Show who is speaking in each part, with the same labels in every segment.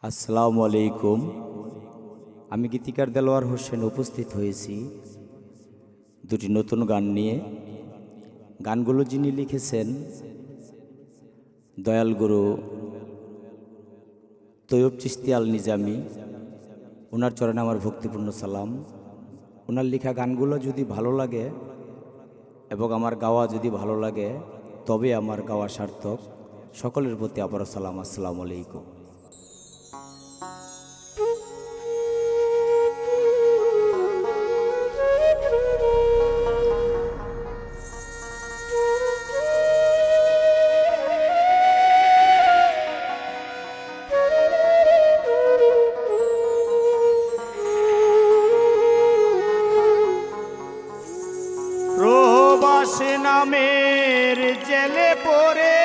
Speaker 1: আসসালামু আলাইকুম। আমি গীতিকার দেলোয়ার হোসেন উপস্থিত হয়েছি দুটি নতুন গান নিয়ে। গানগুলো যিনি লিখেছেন দয়াল গুরু তৈয়ব চিশতি আল নিজামি, ওনার চরণে আমার ভক্তিপূর্ণ সালাম। ওনার লেখা গানগুলো যদি ভালো লাগে এবং আমার গাওয়া যদি ভালো লাগে তবে আমার গাওয়া সার্থক। সকলের প্রতি আবারও সালাম, আসসালামু আলাইকুম।
Speaker 2: প্রবাস নামের জেলে পড়ে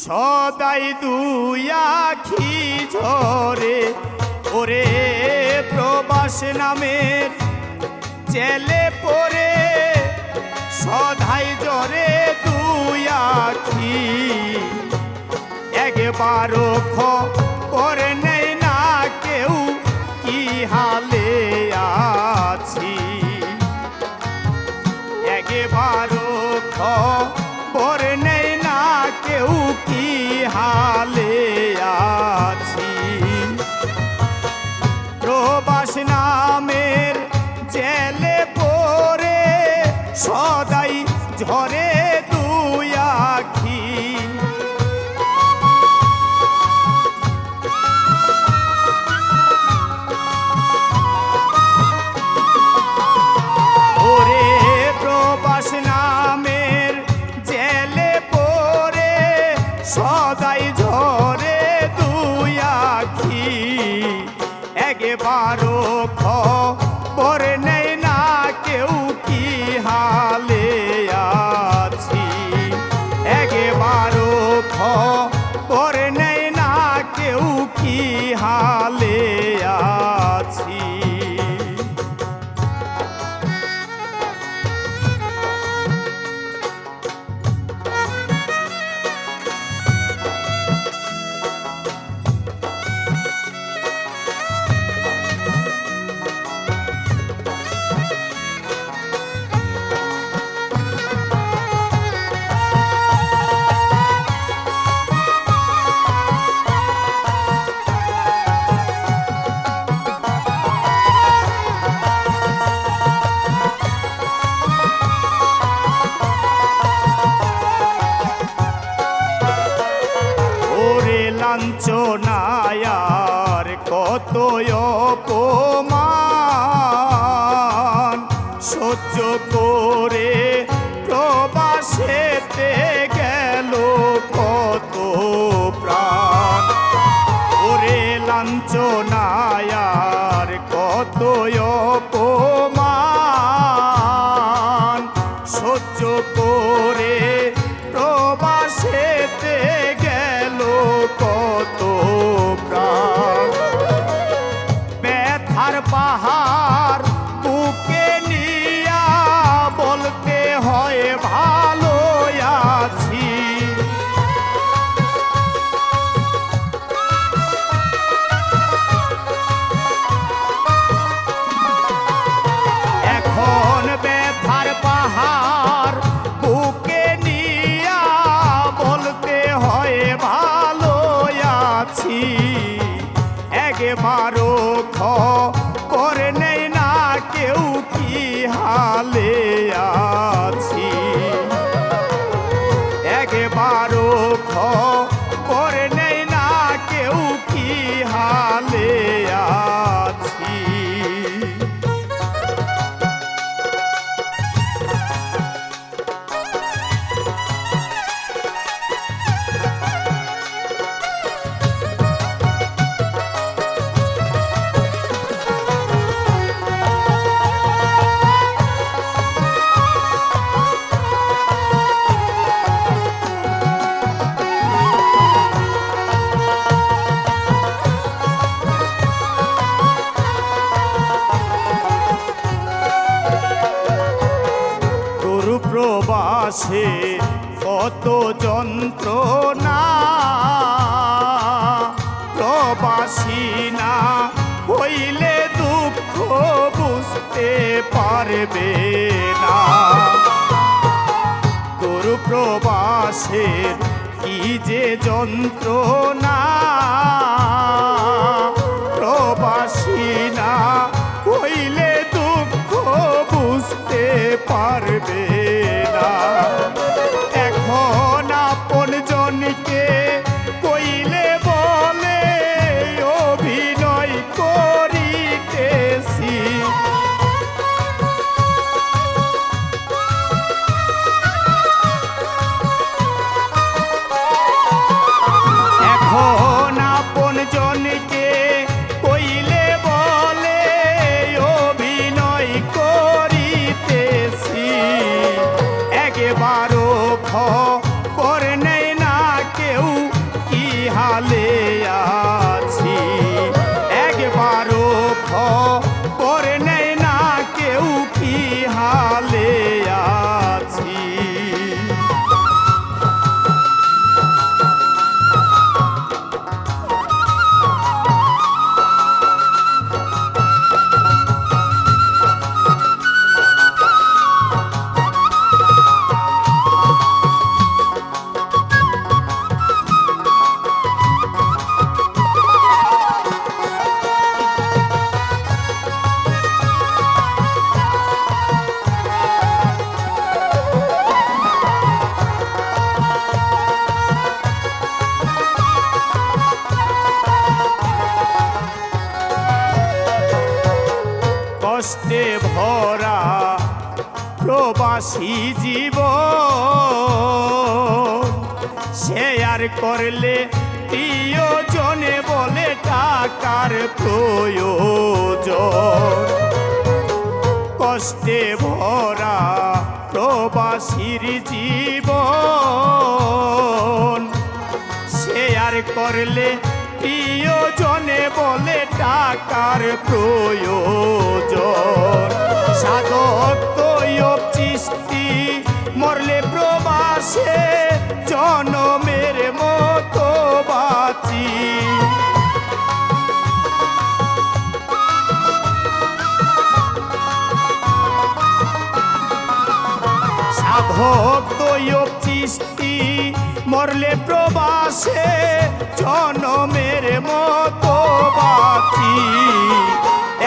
Speaker 2: সদাই দুই আখি ঝরে, ওরে প্রবাস নামের জেলে পড়ে সদাই ঝরে দুই আখি। একবারও খবর নেই না কেউ কি হালে আছি, একবারও খবর নেই না কেউ কি হালে আছি। প্রবাস নামের জেলে পড়ে সদাই ঝরে দুই আখি। সদাই ঝরে দুই আখি, একবারও খবর নেই না কেউ কি হালে আছি, একবারও খবর নেই না কেউ কি হালে আছি। লাঞ্ছনায়ার কত অপমান সহ্য করে প্রবাসেতে গেল কত প্রাণ, ওরে লাঞ্ছনায়ার কত অপমান সহ্য করে প্রবাসেতে গেল কত প্রাণ। ব্যথার পাহাড় বুকে নিয়া বলতে হয় ভালো আছি, এখন ব্যথার পাহাড় বুকে প্রবাসে কত যন্ত্রণা, প্রবাসী না হইলে দুঃখ বুঝতে পারবে না। তোর প্রবাসের কি যে যন্ত্রণা, প্রবাসী না হইলে দুঃখ বুঝতে পারবে না। এখন আপন জনকে কইলে বলে অভিনয় করিতেছি, এখন আপন জনকে কইলে বলে অভিনয় করিতেছি। একবারও খবর নেই না কেউ কি হালে আছি, একবারও খবর নেই না কেউ কি হালে আছি। কষ্টে ভরা প্রবাসী জীবন, শেয়ার করলে প্রিয়জনে বলে টাকার প্রয়োজন। কষ্টে ভরা প্রবাসীর জীবন, শেয়ার করলে প্রিয়জনে বলে টাকার প্রয়োজন। সাধক তৈয়ব চিশতি মরলে প্রবাসে জনমের মতো বাঁচি। সাধক তৈয়ব চিশতি মরলে প্রবাসে জনমের মতো বাঁচি।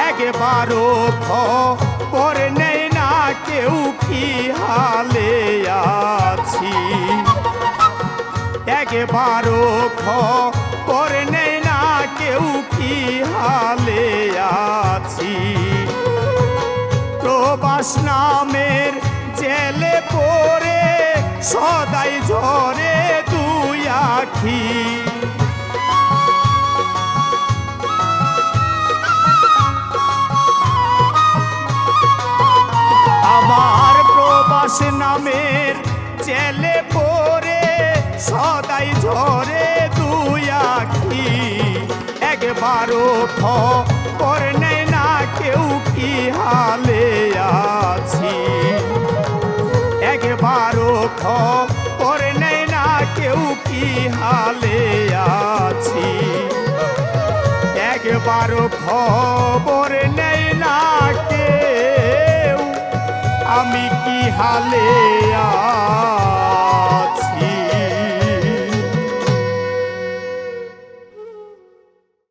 Speaker 2: একবারও খবর নেই না কেউ কি হালে আছি, একবারও খবর নেই না কেউ কি হালে আছি। প্রবাস নামের জেলে পড়ে সদাই ঝরে দুই আখি। আমার প্রবাস নামের জেলে পড়ে সদাই ঝরে দুই আখি। একবারও খবর নেই না কেউ কি হালে আছি, একবারও খবর নেই না কেউ কি হালে আছি। একবারও খবর নেই না কেউ আমি কি হালে আছি।